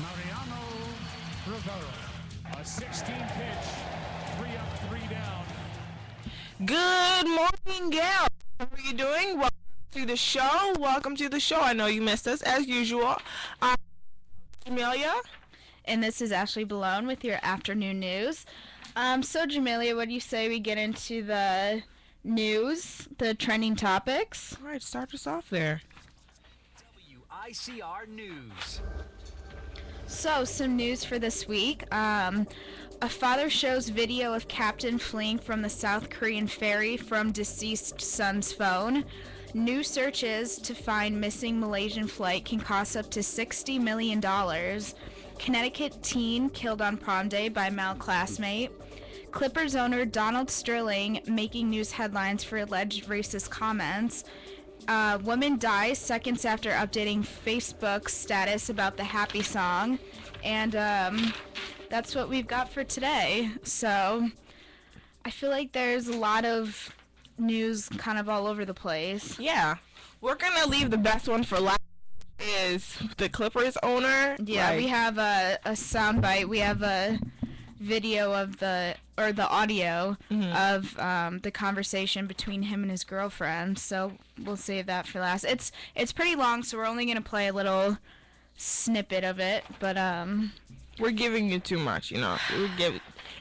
Mariano Rivera. A 16 pitch, 3 up, 3 down. Good morning, Gail. How are you doing? Welcome to the show. Welcome to the show. I know you missed us as usual. I'm Jemilia. And this is Ashley Billone with your afternoon news. So Jemilia, what do you say we get into the news, the trending topics? All right, start us off there. WICR News. So, some news for this week. A father shows video of captain fleeing from the South Korean ferry from deceased son's phone. New searches to find missing Malaysian flight can cost up to $60 million. Connecticut teen killed on prom day by male classmate. Clippers owner Donald Sterling making news headlines for alleged racist comments. Woman dies seconds after updating Facebook status about the happy song. And that's what we've got for today. So I feel like there's a lot of news kind of all over the place. Yeah, we're gonna leave the best one for last. Is the Clippers owner? Yeah, we have a soundbite. We have a video of the audio of the conversation between him and his girlfriend. So we'll save that for last. It's pretty long, so we're only gonna play a little snippet of it. But we're giving you too much, you know.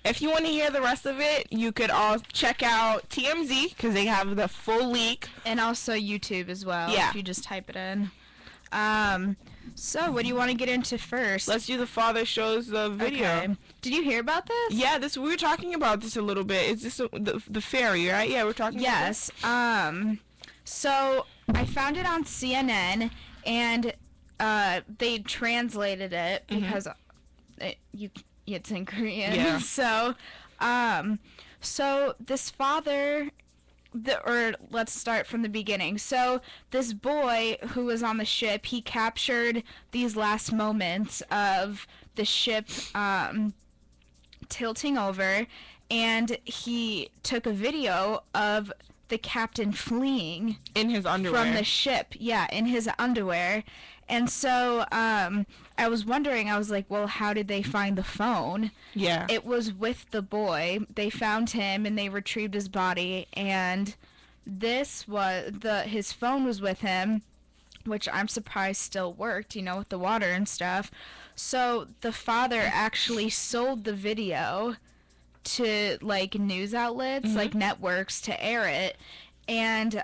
If you want to hear the rest of it, you could all check out TMZ because they have the full leak, and also YouTube as well. Yeah. If you just type it in. So what do you want to get into first? Let's do the father shows the video. Okay. Did you hear about this? Yeah, we were talking about this a little bit. Is this the ferry, right? Yeah, we're talking Yes. So I found it on CNN, and they translated it because it's in Korean. Yeah. So this father, or let's start from the beginning. So this boy who was on the ship, he captured these last moments of the ship tilting over, and he took a video of the captain fleeing in his underwear from the ship. Yeah, in his underwear. And so I was wondering, I was like, well, how did they find the phone? Yeah. It was with the boy. They found him and they retrieved his body, and his phone was with him, which I'm surprised still worked, with the water and stuff. So the father actually sold the video to news outlets, like networks, to air it. And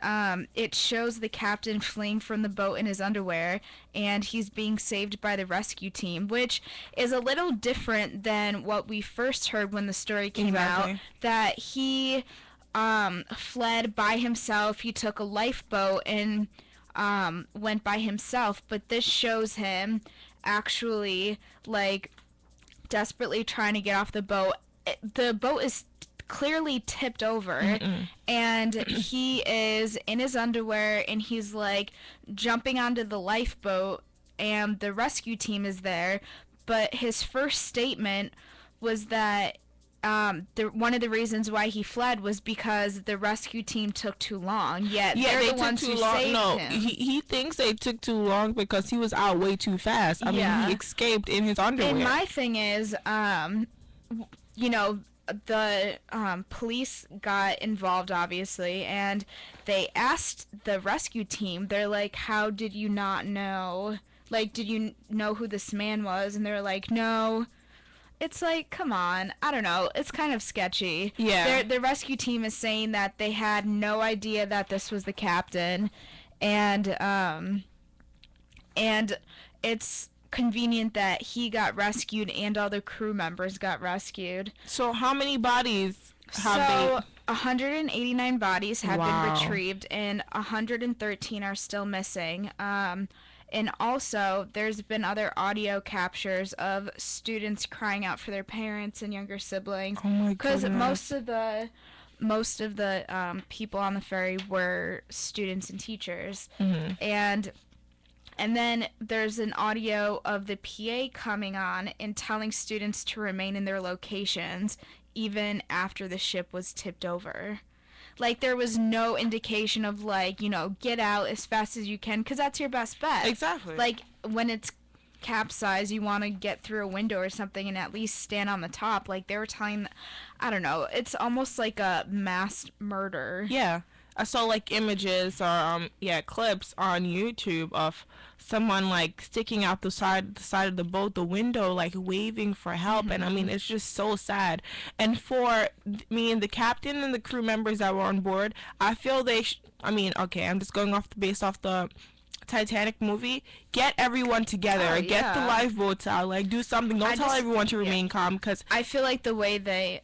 it shows the captain fleeing from the boat in his underwear, and he's being saved by the rescue team, which is a little different than what we first heard when the story came out, that he fled by himself. He took a lifeboat and went by himself, but this shows him actually desperately trying to get off the boat. The boat is clearly tipped over, and he is in his underwear, and he's jumping onto the lifeboat, and the rescue team is there. But his first statement was that one of the reasons why he fled was because the rescue team took too long. Yet they're they the took ones too who long. saved No, him. he thinks they took too long because he was out way too fast. I mean, he escaped in his underwear. And my thing is, the police got involved, obviously, and they asked the rescue team, they're like, how did you not know? Did you know who this man was? And they're like, no. It's come on. I don't know. It's kind of sketchy. Yeah. The rescue team is saying that they had no idea that this was the captain, and it's convenient that he got rescued and all the crew members got rescued. So how many bodies have 189 bodies have been retrieved, and 113 are still missing. And also, there's been other audio captures of students crying out for their parents and younger siblings. Oh my goodness. Because most of the people on the ferry were students and teachers. And then there's an audio of the PA coming on and telling students to remain in their locations even after the ship was tipped over. There was no indication of, get out as fast as you can, because that's your best bet. Exactly. When it's capsize, you want to get through a window or something and at least stand on the top. Like, they were telling, I don't know, it's almost like a mass murder. Yeah. I saw like images or clips on YouTube of someone like sticking out the side of the boat, the window, like waving for help. And I mean, it's just so sad. And for me and the captain and the crew members that were on board, I feel I mean, okay, I'm just going based off the Titanic movie. Get everyone together. Oh, Get the yeah. lifeboats out. Like, do something. Don't tell everyone to remain calm, because I feel like the way they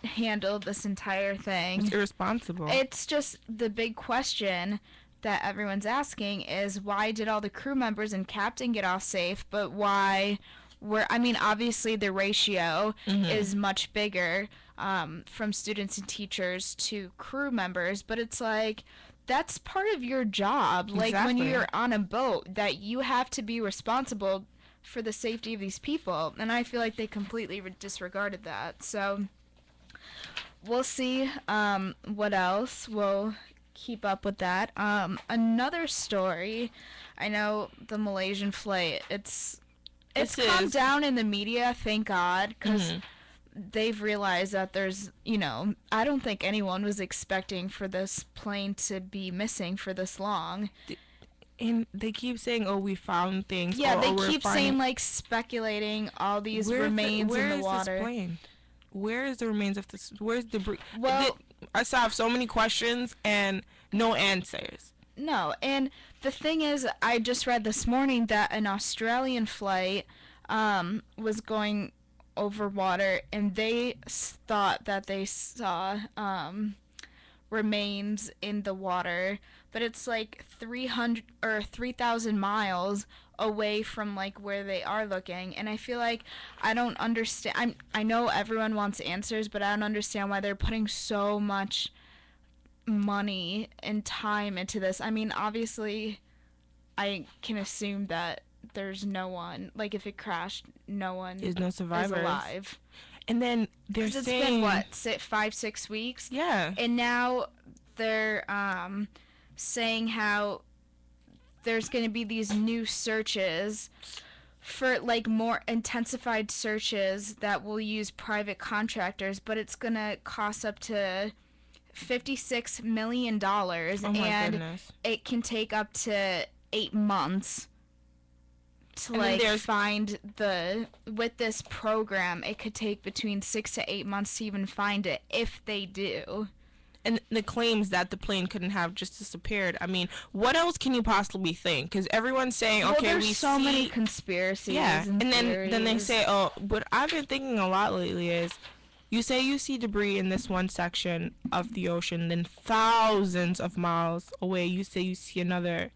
handled this entire thing, it's irresponsible. it's just the big question that everyone's asking is, why did all the crew members and captain get off safe, but why I mean, obviously the ratio is much bigger from students and teachers to crew members, but it's like, that's part of your job. Like, when Exactly. you're on a boat, that you have to be responsible for the safety of these people, and I feel like they completely disregarded that. So we'll see what else. We'll keep up with that. Another story, I know the Malaysian flight, it's calmed down in the media, thank God, because they've realized that there's, I don't think anyone was expecting for this plane to be missing for this long. And they keep saying, "Oh, we found things." Yeah, they we're keep saying, like, speculating all these remains in the water. Where is this plane? Where is the remains of this? Where's debris? Well, I still have so many questions and no answers. No, and the thing is, I just read this morning that an Australian flight was going over water, and they thought that they saw remains in the water, but it's like 300 or 3,000 miles away from like where they are looking, and I feel like I don't understand. I know everyone wants answers, but I don't understand why they're putting so much money and time into this. I mean, obviously I can assume that there's no one, like, if it crashed, no one There's no survivors. is alive. And then they're 'Cause it's saying, been what, 5-6 weeks? Yeah. And now they're saying how there's going to be these new searches for, like, more intensified searches that will use private contractors, but it's going to cost up to $56 million, Oh my and goodness. it can take up to 8 months to, And then like, there's- find with this program, it could take between 6 to 8 months to even find it, if they do. And the claims that the plane couldn't have just disappeared. I mean, what else can you possibly think? Because everyone's saying, Well, okay, there's we so see... many conspiracies. Yeah, and then they theories. say, oh, what I've been thinking a lot lately is, you say you see debris in this one section of the ocean, then thousands of miles away, you say you see another,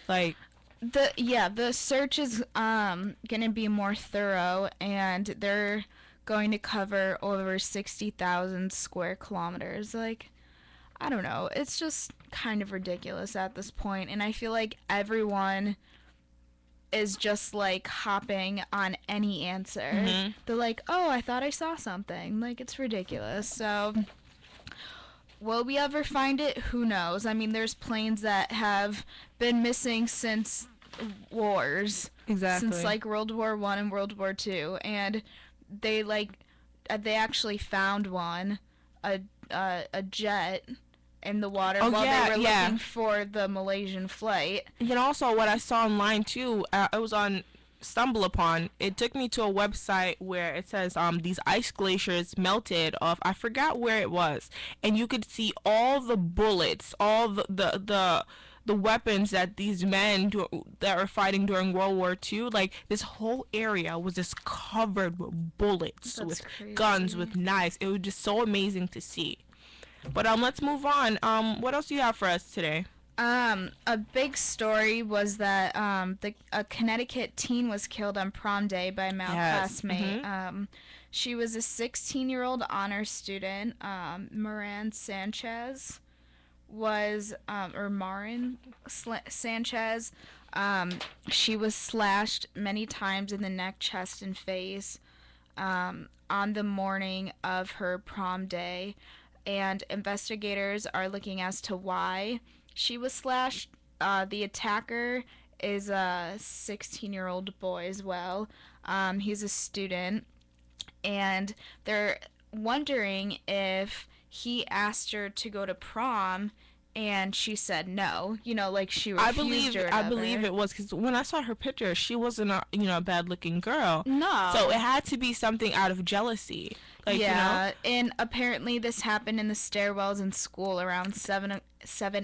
like... The search is gonna be more thorough, and they're going to cover over 60,000 square kilometers. Like, I don't know, it's just kind of ridiculous at this point, and I feel like everyone is just, like, hopping on any answer. They're like, oh, I thought I saw something. Like, it's ridiculous. So, will we ever find it? Who knows? I mean, there's planes that have been missing since wars. Exactly. Since, like, World War I and World War II. And they actually found one, a jet in the water while they were looking for the Malaysian flight. And then also what I saw online too, it was on Stumble Upon. It took me to a website where it says these ice glaciers melted off. I forgot where it was, and you could see all the bullets, all the weapons that these men that were fighting during World War II. Like, this whole area was just covered with bullets, That's with crazy. guns, with knives. It was just so amazing to see. But let's move on. What else do you have for us today? A big story was that a Connecticut teen was killed on prom day by a male classmate. She was a 16-year-old honors student. Marin Sanchez was, or Marin Sanchez. She was slashed many times in the neck, chest, and face on the morning of her prom day. And investigators are looking as to why she was slashed. The attacker is a 16-year-old boy as well. He's a student, and they're wondering if he asked her to go to prom and she said no, like she refused or I whatever. believe it was because when I saw her picture, she wasn't a a bad looking girl. No. So it had to be something out of jealousy. Like, yeah, and apparently this happened in the stairwells in school around 7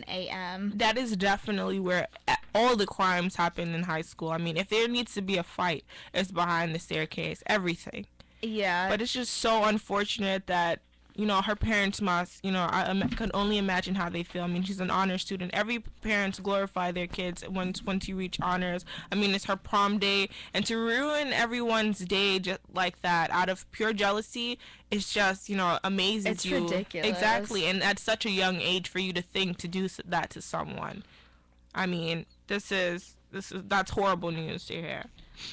a.m. That is definitely where all the crimes happen in high school. I mean, if there needs to be a fight, it's behind the staircase. Everything. Yeah. But it's just so unfortunate that her parents must, I can only imagine how they feel. I mean, she's an honor student. Every parents glorify their kids once you reach honors. I mean, it's her prom day, and to ruin everyone's day just like that out of pure jealousy, it's just, amazes it's you. ridiculous. Exactly, and at such a young age for you to think to do that to someone. I mean, that's horrible news to hear.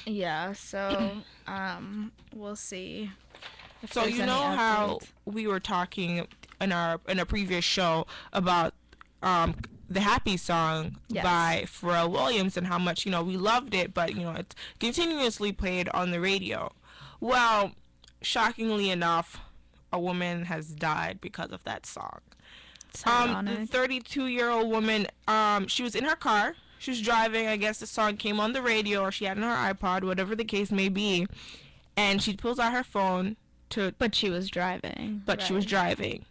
Yeah, so we'll see. So how we were talking in a previous show about the Happy song by Pharrell Williams and how much we loved it, but it's continuously played on the radio. Well, shockingly enough, a woman has died because of that song. The 32-year-old woman, she was in her car. She was driving. I guess the song came on the radio, or she had it on her iPod, whatever the case may be, and she pulls out her phone. But she was driving. She was driving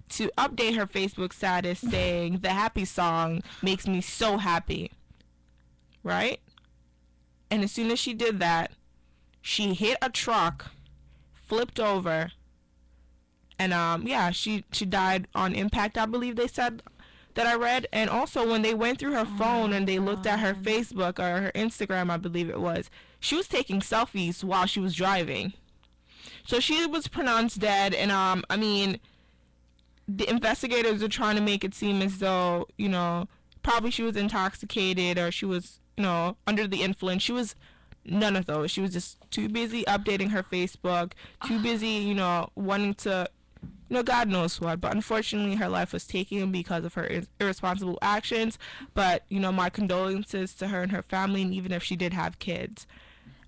to update her Facebook status saying the Happy song makes me so happy. Right? And as soon as she did that, she hit a truck, flipped over, and she died on impact, I believe they said that I read. And also when they went through her phone and they looked at her Facebook or her Instagram, I believe it was, she was taking selfies while she was driving. So she was pronounced dead, and I mean, the investigators are trying to make it seem as though, probably she was intoxicated or she was, under the influence. She was none of those. She was just too busy updating her Facebook, too busy, wanting to, God knows what. But unfortunately, her life was taken because of her irresponsible actions. But, my condolences to her and her family, and even if she did have kids.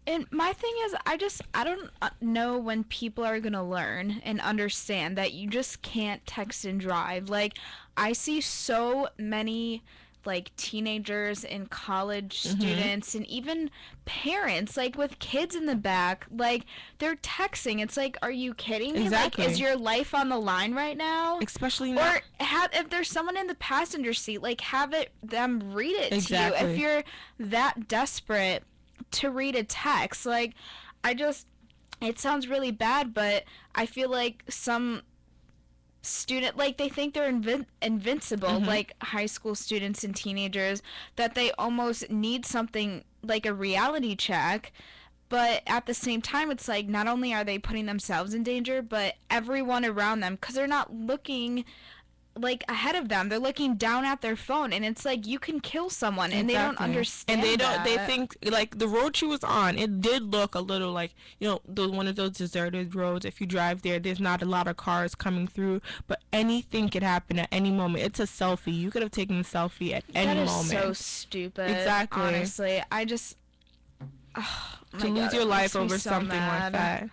And my thing is, I don't know when people are going to learn and understand that you just can't text and drive. Like, I see so many, like, teenagers and college students and even parents, like, with kids in the back, like, they're texting. It's like, are you kidding me? Exactly. Like, is your life on the line right now? Especially now. Or if there's someone in the passenger seat, like, them read it to you. Exactly. If you're that desperate to read a text, like, it sounds really bad, but I feel like some student, like, they think they're invincible, like high school students and teenagers, that they almost need something like a reality check. But at the same time, it's like, not only are they putting themselves in danger, but everyone around them, because they're not looking like ahead of them, they're looking down at their phone, and it's like, you can kill someone. And they don't understand, and they that. think, like, the road she was on, it did look a little like, one of those deserted roads. If you drive there's not a lot of cars coming through, but anything could happen at any moment. It's a selfie. You could have taken a selfie at any moment. That is so stupid. Exactly. Honestly, to lose your life over something like that.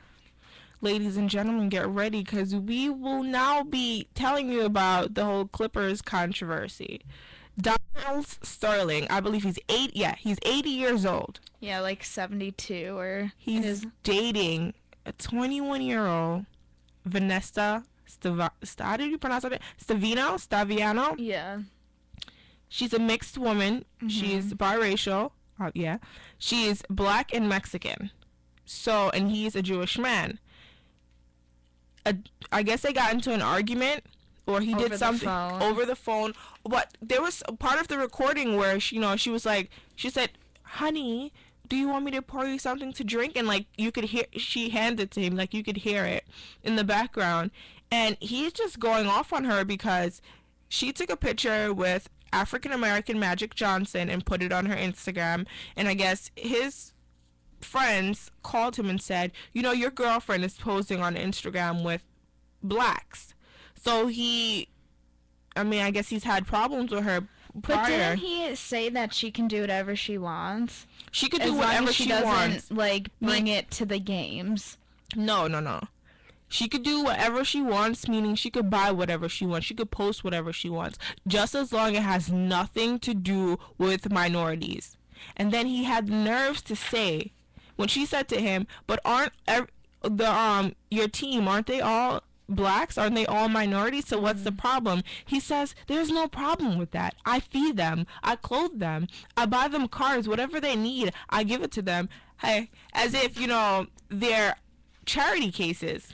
Ladies and gentlemen, get ready, because we will now be telling you about the whole Clippers controversy. Donald Sterling, I believe he's 80 years old. Yeah, like 72, or he's dating a 21-year-old Vanessa how did you pronounce it? Staviano? Yeah. She's a mixed woman. She's biracial. She's black and Mexican. So, and he's a Jewish man. I guess they got into an argument, or he did something over the phone. But there was a part of the recording where she said, "Honey, do you want me to pour you something to drink?" And like, you could hear, she handed it to him, like, you could hear it in the background. And he's just going off on her because she took a picture with African American Magic Johnson and put it on her Instagram. And I guess his friends called him and said, your girlfriend is posting on Instagram with blacks. So I guess he's had problems with her But didn't he say that she can do whatever she wants? She could As do long whatever as she wants. doesn't, like, bring it to the games. No. She could do whatever she wants, meaning she could buy whatever she wants. She could post whatever she wants, just as long as it has nothing to do with minorities. And then he had the nerves to say, when she said to him, but aren't your team, aren't they all blacks? Aren't they all minorities? So what's the problem? He says, there's no problem with that. I feed them. I clothe them. I buy them cars. Whatever they need, I give it to them. Hey, as if, they're charity cases.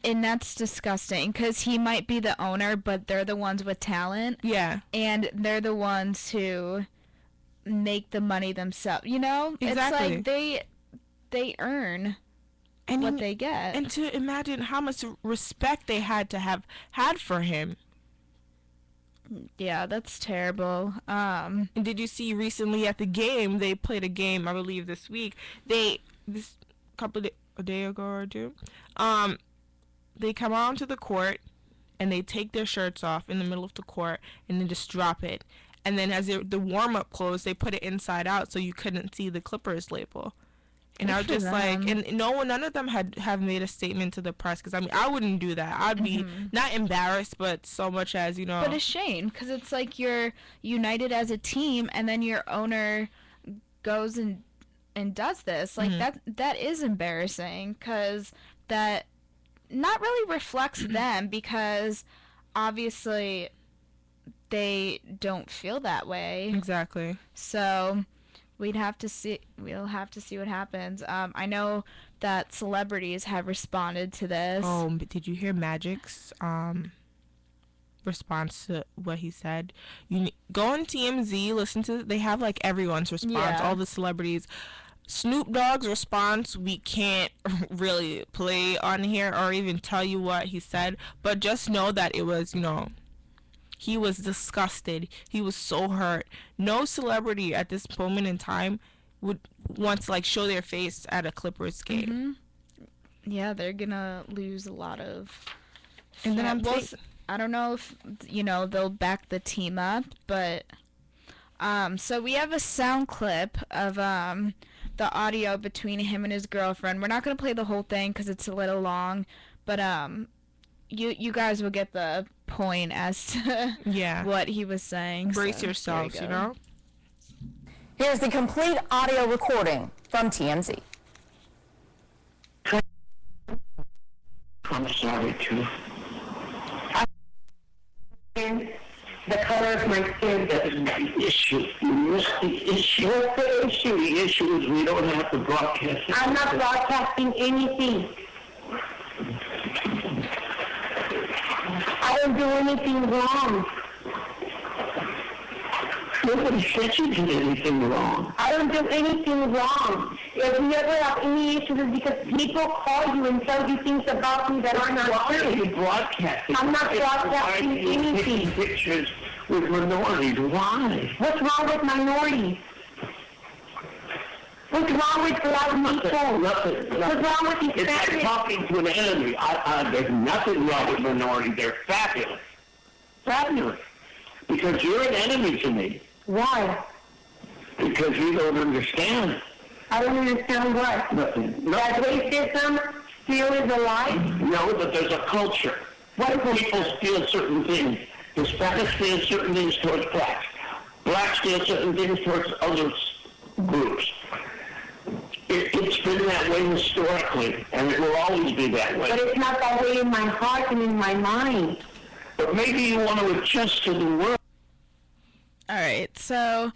And that's disgusting, because he might be the owner, but they're the ones with talent. Yeah. And they're the ones who make the money themselves, Exactly. It's like they earn what they get. And to imagine how much respect they had to have had for him. Yeah, that's terrible. And did you see recently at the game, they played a game, I believe this week, a day ago or two, they come onto the court and they take their shirts off in the middle of the court and then just drop it. And then as the warm-up closed, they put it inside out so you couldn't see the Clippers label. And I was just like, and none of them have made a statement to the press, because I wouldn't do that. I'd be not embarrassed, but so much as, But ashamed, because it's like you're united as a team, and then your owner goes and does this. Like, that is embarrassing, because that not really reflects them, because obviously they don't feel that way. Exactly. So we'll have to see what happens. I know that celebrities have responded to this. Oh, but did you hear Magic's response to what he said? Go on TMZ, listen to they have like everyone's response, all the celebrities. Snoop Dogg's response we can't really play on here or even tell you what he said, but just know that it was, he was disgusted. He was so hurt. No celebrity at this moment in time would want to show their face at a Clippers game. Yeah, they're gonna lose a lot of. And then I don't know if they'll back the team up, but so we have a sound clip of the audio between him and his girlfriend. We're not gonna play the whole thing because it's a little long, but you guys will get the point as to what he was saying. Brace yourselves, Here's the complete audio recording from TMZ. I'm sorry, too. The color of my skin doesn't the issue. You missed the issue. What's the issue? The issue is we don't have to broadcast it. I'm not broadcasting anything. I don't do anything wrong. Nobody said you did anything wrong. I don't do anything wrong. If you ever have any issues, it's because people call you and tell you things about me that are not true. Why are you broadcasting? I'm not broadcasting anything. Pictures with minorities. Why? What's wrong with minorities? What's wrong with black people? Nothing. What's wrong with these families? It's like talking to an enemy. There's nothing wrong with minorities. They're fabulous. Fabulous. Because you're an enemy to me. Why? Because you don't understand. I don't understand what? Nothing. No. That racism still is alive? No, but there's a culture. What people feel certain things. Hispanics feel certain things towards blacks. Blacks feel certain things towards other groups. It's been that way historically, and it will always be that way. But it's not that way in my heart and in my mind. But maybe you want to adjust to the world. All right, so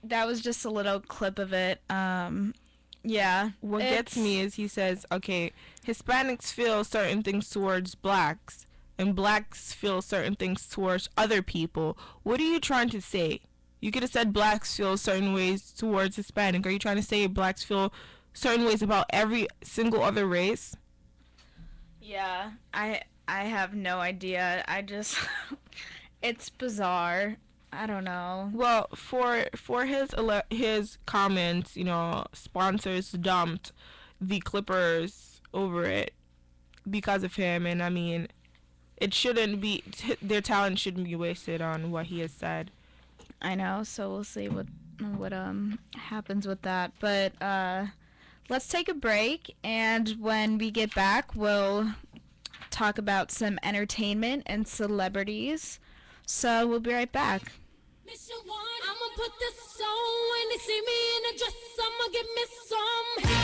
that was just a little clip of it. Yeah. What gets me is he says, okay, Hispanics feel certain things towards blacks, and blacks feel certain things towards other people. What are you trying to say? You could have said blacks feel certain ways towards Hispanic. Are you trying to say blacks feel certain ways about every single other race? Yeah, I have no idea. It's bizarre. I don't know. Well, for his comments, sponsors dumped the Clippers over it because of him, and I mean, it shouldn't be, their talent shouldn't be wasted on what he has said. I know, so we'll see what happens with that. But let's take a break, and when we get back, we'll talk about some entertainment and celebrities. So we'll be right back. I'ma put this on when they see me in a dress. I'ma give me some.